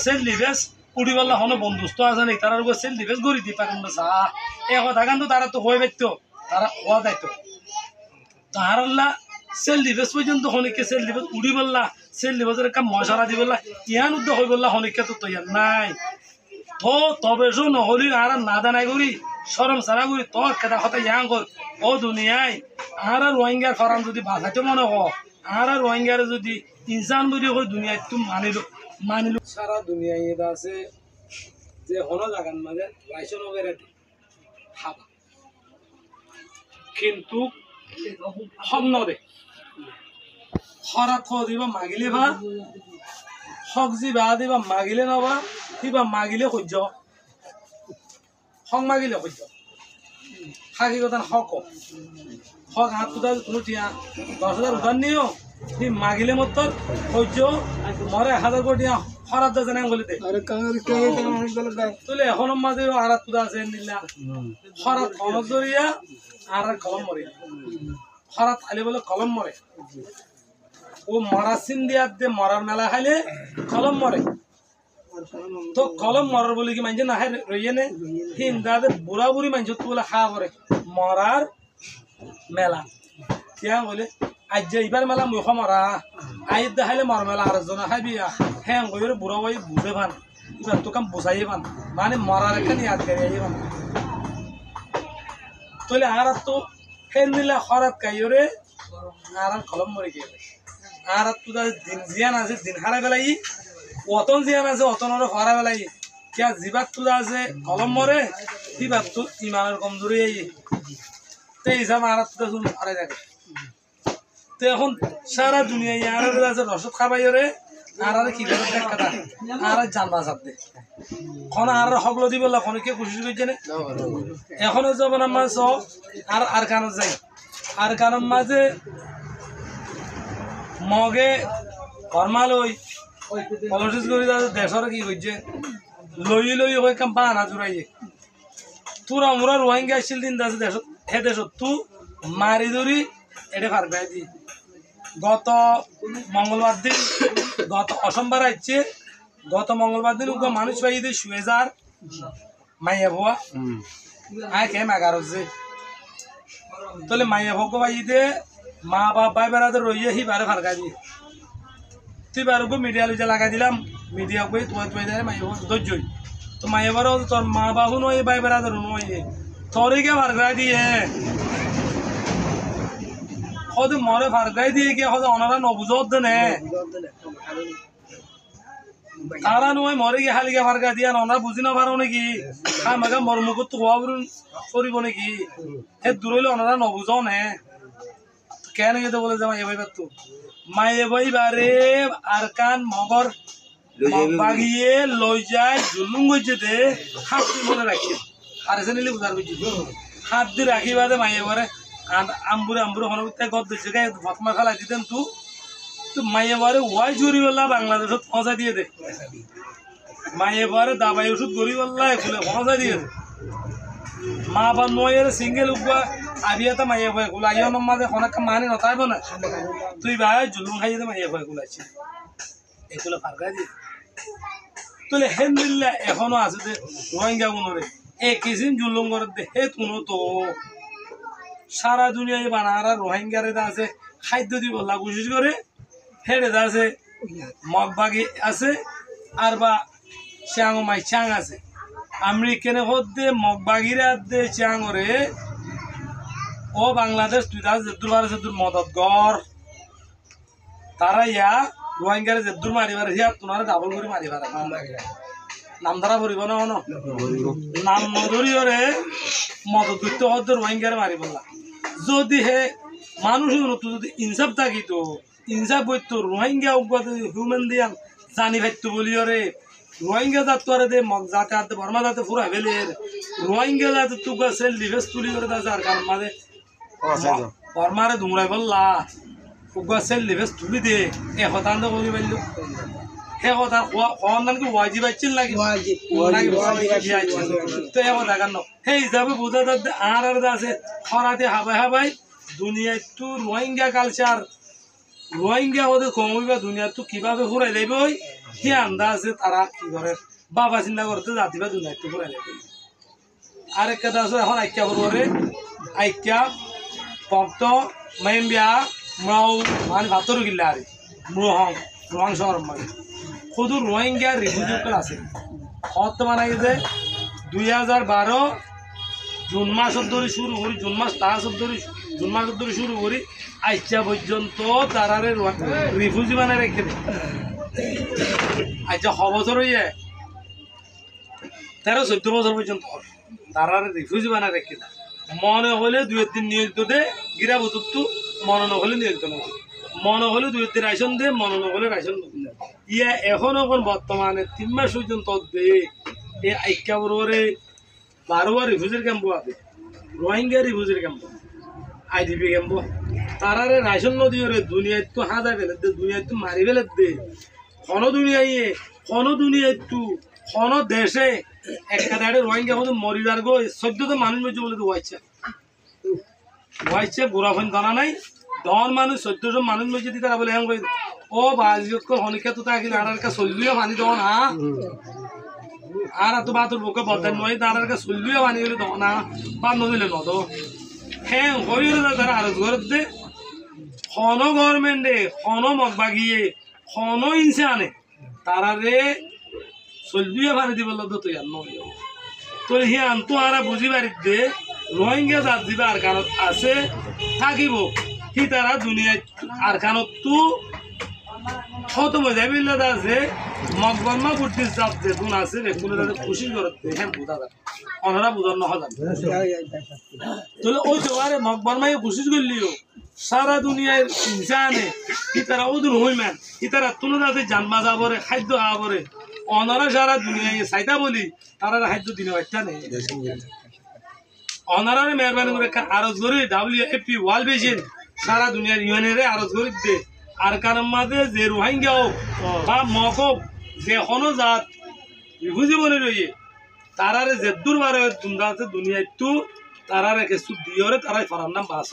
sell লিভেস উড়ি বললা হনো বন্ধুস্থ আছে নাকি তারা সেল লিভেস গড়ি দি পারেন না সা এ কথা কিন্তু তারা তো হয়ে ব্যক্ত তারা হওয়া দায়িত্ব তাহারাল্লা সেল লিভেস পর্যন্ত হনিকে সেল লিভেস উড়ি বললা সেল লিভেসের একটা মশারা দি বললা ইয়ান উদ্যোগ হয়ে বললা হনিকে তো তৈয়ার নাই তো তবে শো নহলি আর না দানাই করি সরম সারা করি তোর কেটা কথা ইয়াং কর ও দুনিয়ায় আর রোহিঙ্গার ফার্ম যদি বাঁচাইতে মনে হয় আর রোহিঙ্গার যদি ইনসান বলি হয় দুনিয়ায় তুমি মানিল সারা দুনিয়ায় এটা আছে যে হনো জাগান মাঝে লাইসেন্স বেড়াতে খাবা কিন্তু হম নদে হরাত দিবা মাগিলে ভা হক যি বা দিবা মাগিলে নবা কিবা মাগিলে সহ্য হক মাগিলে সহ্য হাকি কথা হক হক হাত কোথাও কোনো টিয়া 10,000 উদার নিও সি মাগিলে মতো সহ্য মরে 1,000 কোটি হরাত জানে বলে দে তুলে এখন মাঝে আরাত কোথা আছে নিলা হরাত কলম জরিয়া আর কলম মরে হরাত খালি বলে কলম মরে ও মরা সিন দিয়া দে মরার মেলা খাইলে কলম মরে তো কলম মরার বলে কি মানছে না রইয়ে নে হিন্দাদের বুড়া বুড়ি মানছে তো বলে খা পরে মরার মেলা কিয়া বলে আজ যে এবার মেলা মুখ মরা আইত দেখাইলে মর মেলা আর জন খাইবি হ্যাঁ কইরে বুড়া ভাই বুঝে পান এবার তো কাম বুঝাইয়ে পান মানে মরার একটা ইয়াদ করে আইয়ে পান তোলে আর তো ফেন দিলে খরাত কাইরে আর কলম মরে গিয়ে আর তো দিন জিয়ান আছে দিন হারা বেলাই অতন জিয়ান আছে অতনের হারা বেলাই কিয়া জিবাত তো আছে কলম মরে জিবাত তো ইমানের কমজোরি আই তে হিসাব আর তো শুন আরে দেখে তো এখন সারা দুনিয়ায় আর আছে রসদ খাবাইরে আর কি করে দেখ কথা আর জানবা সাথে কোন আর হগলো দিব না কোন কে কোশিশ করছে না এখনো যাবেন আমার সব আর কান যাই আর কারণ মাঝে মগে ফরমালই পলিটিক্স করি দেশের কি করছে লই হয়ে কাম বানা জুড়াইয়ে তোরা মোরা রোহিঙ্গা আসছিল দিন দেশ হে দেশ তু মারি ধরি এটা ফারগাই দি গত মঙ্গলবার দিন গত অসম্বার আসছে গত মঙ্গলবার দিন মানুষ পাই দিয়ে শুয়ে যার মাইয়া ভুয়া আয় খেয়ে মাগার হচ্ছে তাহলে মাইয়া ভোগ পাই দিয়ে মা বাপ ভাই বেড়াতে রইয়ে হি বারে ফারগাই দি তুই বারো মিডিয়া লুজা লাগাই দিলাম মিডিয়া কই তুই দেয় মাইয়া ধৈর্যই তো মাইয়া বারো তোর মা বাবু নয় ভাই বেড়াতে নয় তোরই কে ফারগাই দিয়ে হয়তো মরে ফারগাই দিয়ে কি হয়তো ওনারা নবুঝত দেনে তারা নয় মরে গিয়ে হালিকে ফারগাই দিয়া ওনারা বুঝি না পারো নাকি আমাকে মরমুখ তো হওয়া করিব নাকি সে দূরইলে ওনারা নবুঝও নে কেন গেতে বলে যে মাইয়া ভাই তো মাইয়া ভাই বারে আর কান মগর বাগিয়ে লই যায় জুলুম গইছে দে হাত মনে রাখি আর এসে নিলে বুঝার বুঝি হাত দিয়ে রাখি বাদে মাইয়া বারে আম্বুরে হনবিতে গদ দিছে গায়ে ফতমা খালাই দিতেন তো মাইয়া বারে ওয়াই জুরি বললা বাংলাদেশত পৌঁছা দিয়ে দে মাইয়া বারে দাবাই ওষুধ গরি বললা এগুলো পৌঁছা দিয়ে দে মা বা নয়ের সিঙ্গেল উগা আবিয়াতা মাইয়া ভাই গুলা আইও নমাদে অনেক মানে নতাইব না তুই ভাই জুলুম খাইয়ে দে মাইয়া ভাই গুলাইছে এগুলো ফারগা দিয়ে তুলে হেন দিল্লা এখনো আছে যে রোহিঙ্গা গুনরে এ কিসিম জুলুম করে দে হে তুনো তো সারা দুনিয়ায় বানারা রোহিঙ্গারে আছে খাদ্য দিব কোশিশ করে হেডে আছে মগবাগি আছে আর বা চ্যাং মাই চ্যাং আছে আমেরিকানে হদ্দে মগবাগিরা দে চ্যাংরে ও বাংলাদেশ 2012 মদত গর তারা ইয়া রোহিঙ্গারে জেদ্দুর মারিবার হিয়া তোমার ডাবল করে মারিবার নাম ধারা ভরিব না হন নাম নধরিয়রে মদত দুটো হদ্দে রোহিঙ্গারে মারিব না যদি হে মানুষ যদি ইনসাফ থাকিত ইনসাফ বইতো রোহিঙ্গা হিউম্যান দিয়ান জানি ভাইতো বলিওরে রোহিঙ্গা জাত দে মগ যাতে আতে বর্মা যাতে পুরা হেবেলের রোহিঙ্গা যাতে তুগা সেল ডিভেস তুলি করে দাস আর কারণ মাঝে বর্মারে দুমরাই বললা তুগা সেল ডিভেস তুলি দে এ হতান্ত করি পাইল হে কথা খন্দান কি ওয়াজিব আইছিল নাকি তো এ কথা কেন সেই হিসাবে বোঝা যাচ্ছে আর আছে খরাতে হাবাই দুনিয়ায় তো রোহিঙ্গা কালচার রোহিঙ্গা ওদের কমইবা দুনিয়া তো কিভাবে ঘুরাই যাইব সে আন্দাজে তারা কি করে বাবা চিন্তা করতে জাতিবা দুনিয়া তো ঘুরাই যাইব আর একটা আছে এখন আইক্যা করবরে আইক্যা ভক্ত মাইম্বিয়া মাও মানে ভাতর গিল্লা আর রোহাং শহর মানে শুধু রোহিঙ্গা রিফিউজি আছে বর্তমানে যে 2012 জুন মাসের ধরে শুরু করি জুন মাস ধরে শুরু করি আইচা পর্যন্ত তারারে রিফিউজি বানায় রেখে দেয় আচ্ছা বছর হইয়া 13-14 বছর পর্যন্ত তারারে রিফিউজি বানায় রেখে দেয় মনে হলে 2-3 নিয়োজিত দে গিরা বুতুত্তু মনে না হলে নিয়োজিত না মনে হলে 2-3 রাইশন দে মনে না হলে রাইশন ইয়া এখনো বর্তমানে 3 মাস পর্যন্ত দে এই আইক্যা বড়রে 12 রিফিউজির ক্যাম্প আছে রোহিঙ্গা রিফিউজির ক্যাম্প আইডিপি ক্যাম্প তারারে রাইশন নদী রে দুনিয়ায় তো হাজার ফেলে দে দুনিয়ায় তো মারি ফেলে দে দুনিয়ায় তো দেশে একটা দাঁড়ে রোহিঙ্গা হতে মরি যার গো 14 মানুষ মধ্যে বলে তো ওয়াইছে বুড়া ফোন জানা নাই 10 মানুষ 14 মানুষ মধ্যে তারা বলে হ্যাঁ ও বাজিয়ত হনিকা তো তাকে আর কা চললিও পানি দেওয়া না আর তো বাতুর বুকে বদন নয় তার কা চললিও পানি গেলে দেওয়া না বা নদিলে নদ হ্যাঁ হইলে তারা আর ঘর দে খন গভর্নমেন্টে খন মগবাগিয়ে খন ইনসানে তারারে চললিও পানি দিব লদ তো ইয়ার নয় তো হি আনতো আরা বুঝি পারি দে রোহিঙ্গা জাত দিবা আর কারণ আছে থাকিব কি তারা দুনিয়ায় আর কারণ তো খতম হয়ে যাবে আছে মকবর্মা করতে যাচ্ছে গুণ আছে বেগুনে তাদের খুশি করতে হ্যাঁ বোঝা যায় ওনারা বোঝার না হয় তাহলে ওই তো আরে মকবর্মাই খুশি করলিও সারা দুনিয়ার ইনসানে কি তারা ওদুন হইমেন কি তারা তুলে তাদের জানমা যাবরে খাদ্য খাওয়াবরে ওনারা সারা দুনিয়ায় চাইতা বলি তারা খাদ্য দিনে বাচ্চা নেই অনারারে মেহরবানি করে আরজ করে WFP ওয়ার্ল্ড ভিশন সারা দুনিয়ার ইউএনএর আরজ করে দে আর কারণ মাঝে যে রোহিঙ্গা হোক বা মকব যে কোনো জাত রিফিউজি বনে রইয়ে তারারে যে দুর্বারে আছে দুনিয়ায় তো তারারে কিছু দিয়রে তারাই ফরার নাম বাস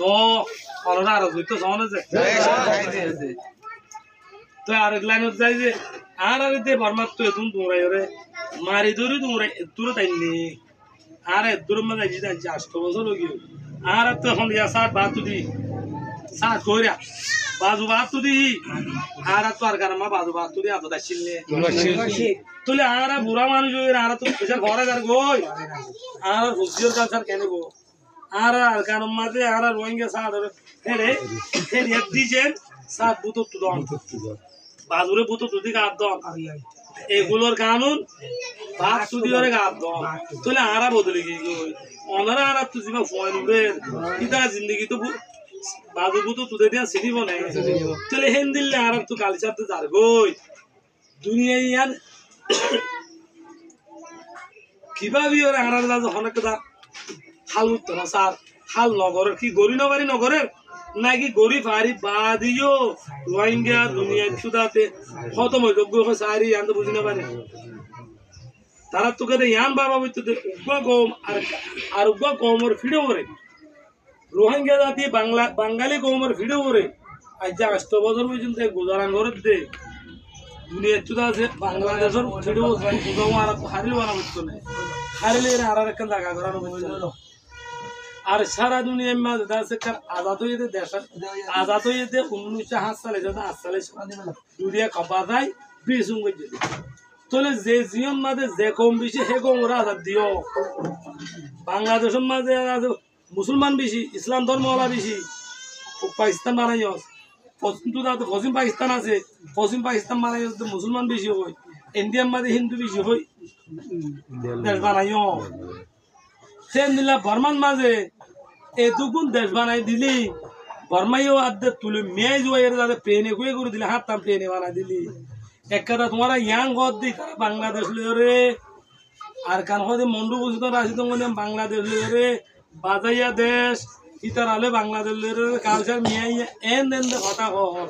অনরা আরজ হইতো সমানে যে তো আরেক লাইনত যাই যে আর দে বর্মার তো এতুন তোমরা মারি ধরি তোমরা দূরে তাইনি আরে দুর্মা যাই যাই 8 বছর লগিও আর তো এখন ইয়া 60 বাত দি 60 কইরা বাজু বাত দি আর তো আর কারমা বাজু বাত দি আতো দাছিলনে তুলে আর বুড়া মানুষ আর তো পয়সা ঘরে যার গই আর হুজির কালচার কেন গো আর কারমা দে আর রোহিঙ্গা 60 হেরে হেরে দিজেন 60 বুত তো দন বাজুরে বুত তো দি গাদ দন এগুলোর কানুন বাদ তুদি ওরে গাদ দন তুলে আরা বদলে গই ওনারা আর তো জিবা ফয়ন উড়ে কিতা জিন্দেগি তো বাজু বুত তুদে দিয়া সিডি বনে তুলে হেন দিলে আর তো কালচার তো যার গই দুনিয়ায় আর কিভাবে ওরে আর দাদা অনেক কথা হাল উঠতো না স্যার হাল নগরের কি গরি নগরী নগরের নাকি গরি ফারি বাদিও রোহিঙ্গা দুনিয়ায় সুদাতে খতম হয়ে যোগ্য সারি আনতে বুঝি না পারে তারা তো কেটে ইয়ান বাবা বইতে উগ্র কম আর উগ্র কমর ফিরে ওরে রোহিঙ্গা জাতি বাঙালি কমর ফিরে ওরে আজ 8 বছর পর্যন্ত গুজারান করে দে দুনিয়ার চুদা আছে বাংলাদেশের ফিরে উগ্র আর হারিল বানা বুঝতো না হারিলে আর একটা জায়গা করানো বুঝতো আর সারা দুনিয়ার মাঝে আছে আজাদ হয়ে দেশ আজাদ হয়ে 1908 সালে 8 সালে দুনিয়া কবা যায় বিশুং গজে তোলে যে জিয়ন মাঝে যে কম বেশি হে কম ওরা আজাদ দিও বাংলাদেশের মাঝে মুসলমান বেশি ইসলাম ধর্মওয়ালা বেশি পাকিস্তান বানাইও পশ্চিম পাকিস্তান আছে পশ্চিম পাকিস্তান বানাইও মুসলমান বেশি হয় ইন্ডিয়ার মাঝে হিন্দু বেশি হয় দেশ বানাইও সে নিলা বর্মান মাঝে এতগুন দেশ বানাই দিলি বর্মাইও আদে তুলে মেয়ে জয়ের যাতে প্লেনে কুয়ে করে দিলে হাততাম প্লেনে বানাই দিলি একটা তোমারা ইয়াং গদ দি বাংলাদেশ রে আর কান হদে মন্ডু বসিত রাশিদ বাংলাদেশ রে বাজাইয়া দেশ ইতার আলে বাংলাদেশ কালচার মেয়ে এন দেন কথা কর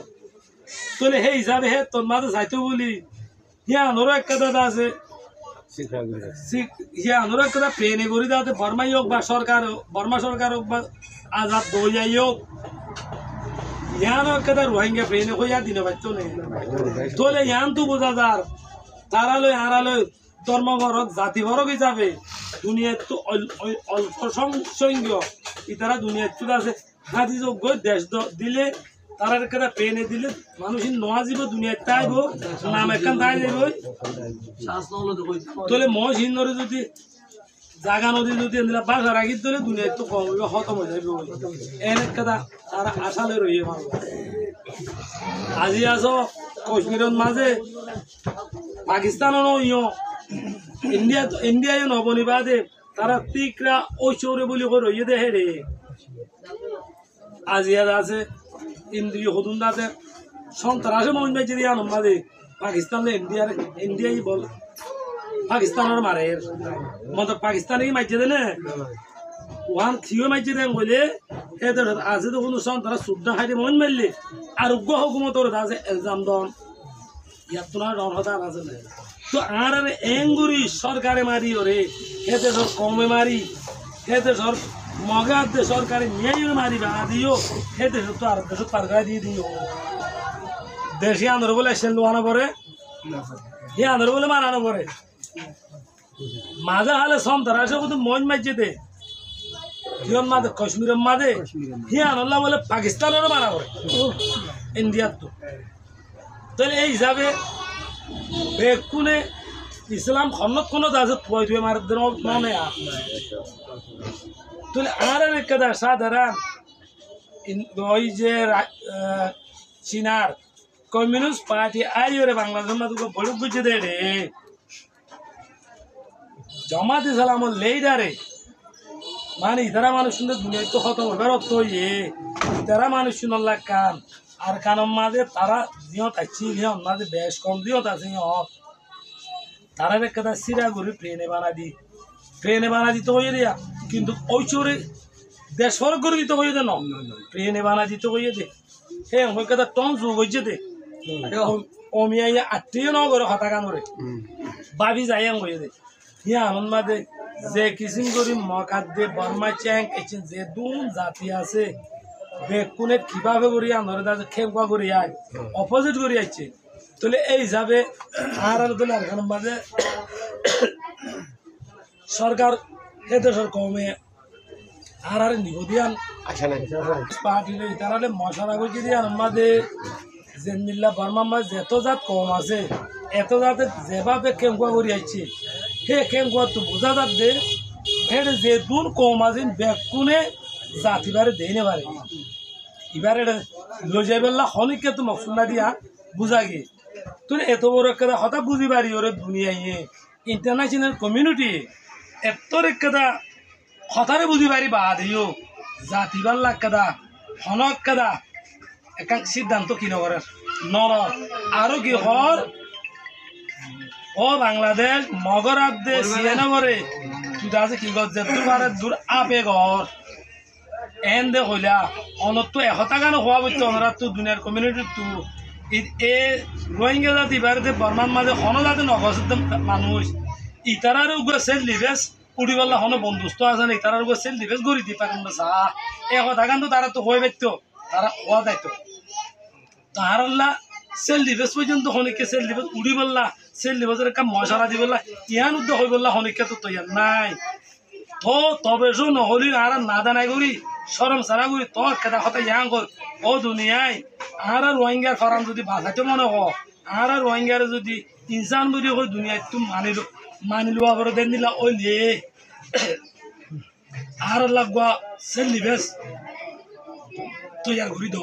তোলে সেই হিসাবে হে তোর মাঝে যাইতো বলি হিয়ানোরও একটা দাদা আছে হিয়ানোরও একটা প্লেনে করে যাতে বর্মাই হোক বা সরকার হোক বর্মা সরকার হোক বা আজাদ দইয়াই হোক ইয়ান কেদা রোহিঙ্গা প্রেনে কইয়া দিনে বাচ্চো নে তোলে ইয়ান তো বোঝা যার তারালৈ আড়ালৈ ধর্মবরক জাতিবরক হিসাবে দুনিয়ার তো অল্প সংখ্য ইতারা দুনিয়ার চুল আছে হাজি যোগ্য দেশ দিলে তারা কেদা প্রেনে দিলে মানুষ নোয়া যাব দুনিয়ার তাইব নাম একখান তাই যাইব তোলে মহিষ হিন্দরে যদি জাগা নদী যদি এনে বাসা রাখি দিলে দুনিয়ার তো কম হইব খতম হয়ে যাবে এনে কেদা তারা আশালে রইয়ে মানুষ আজি আছো কাশ্মীরের মাঝে পাকিস্তানও ইয় ইন্ডিয়ায় নবনিবাদে তারা তিকরা ঐশ্বরে বলি করে রইয়ে দেখে রে আজিয়াদ আছে ইন্দ্রিয় হদুন আছে সন্ত্রাসে মহিমা যদি আনন্দ মাঝে পাকিস্তানে ইন্ডিয়াই বল পাকিস্তানের মারে মত পাকিস্তানে মাইছে দে না ওয়ান থিও মাইছে দেন বলে এদের আছে তো কোনো সন্ত্রাস সুদ্ধা খাইতে মন মারলে আর উগ্র হুকুমতর আছে এলজাম দন ইয়াত তোমার ডর হতার আছে না তো আর এঙ্গুরি সরকারে মারি ওরে হেতে সর কমে মারি হেতে সর মগার দে সরকারে নিয়ে মারি বা দিও হেতে সর তো আর দেশ পারগা দিয়ে দিও দেশে আন্দোলন বলে এসে লোয়ানো পরে হে আন্দোলন বলে মারানো পরে মাজা হালে সন্ত্রাসে কিন্তু মন মাইছে দে কিয়ন মাঝে কাশ্মীরের মাঝে হে আনল্লা বলে পাকিস্তানেরও মারা পড়ে ইন্ডিয়ার তো তাহলে এই হিসাবে বেকুনে ইসলাম খন্নত কোনো আছে থুয়াই থুয়ে মার মনে তাহলে আর একটা সাধারণ ওই যে চীনার কমিউনিস্ট পার্টি আইরে বাংলাদেশের মাঝে বড় বুঝে দেয় রে জামাত ইসলামের লিডারে মানে ইতারা মানুষ শুনে দুনিয়ায় তো খতম হবার অর্থ হইয়ে ইতারা মানুষ শুনল্লা কান আর কানের মাঝে তারা জিহত আছে জিহত মাঝে বেশ কম জিহত আছে জিহত তারা একটা সিরা ঘুরি ট্রেনে বানা দিতে হয়ে দিয়া কিন্তু ওই চোরে দেশ ফরক করে দিতে হয়ে দে ন ট্রেনে বানা দিতে হয়ে দে হে ওই কথা টন যোগ হয়েছে দে অমিয়া আত্মীয় ন করে হতা কানরে ভাবি যাই হয়ে দে ইয়া আনন্দ মাঝে যে কিসিম করি মকাত দে বর্মা চ্যাং এসে যে দুন জাতি আছে বেকুনে কিভাবে করি আনরে দাদা খেপা করি আয় অপোজিট করি আইছে তাহলে এই যাবে আর তোলে আর মাঝে সরকার হেদেশর কমে আর নিবদিয়ান পার্টি তারা মশলা করছে দিয়ে মাঝে জেনমিল্লা বর্মার মাঝে যত জাত কম আছে এত জাতে যেভাবে খেমকুয়া করি আইছে সেই খেমকুয়া তো বোঝা যাত দে হেড যে দূর কম আছে বেকুনে জাতিবারে দেই নে পারে এবার এটা লো যাইবেলা হনিকে তো মকসুদা দিয়া বুঝা গে তুই এত বড় একটা হঠাৎ বুঝি পারি ওরে দুনিয়ায় ইন্টারন্যাশনাল কমিউনিটি এত একটা হঠাৎ বুঝি পারি বা দিও জাতিবার লাগ কাদা হনক কাদা একাং সিদ্ধান্ত কি নগরের নর আরো কি হর ও বাংলাদেশ মগরাত দে সিয়ানগরে তুই আছে কি গছ যেতুর বারে দূর আপে ঘর এন দে হইলা অনত এশটা গান হওয়া বলতে অনরাত তো দুনিয়ার কমিউনিটি তো এ রোহিঙ্গা জাতি বাড়িতে বর্মার মাঝে হন জাতি নগর মানুষ ইতারার উপরে সেল লিভেস উড়িবাল্লা হন বন্ধুস্থ আছে না ইতারার উপরে সেল লিভেস গড়ি দি পারেন না চা এশটা গান তো তারা তো হয়ে পাইতো তারা হওয়া যাইতো তাহারাল্লা সেল লিভেস পর্যন্ত হনিকে সেল লিভেস উড়িবাল্লা সেল লিভেসের একটা মশলা দিবল্লা ইয়ান উদ্যোগ হয়ে বললা হনিকে তো তৈয়ার নাই তো তবে শো নহলি আর না দানাই করি সরম সারা করি তোর কেটা কথা ইয়াং কর ও দুনিয়ায় আর রোহিঙ্গার ফার্ম যদি বাঁচাইতে মনে হ আর রোহিঙ্গার যদি ইনসান বুলি কই দুনিয়ায় তুমি মানিল আবার দেন দিলা ওই লে আর লাগবা সেল লিভেস তৈয়ার করি দ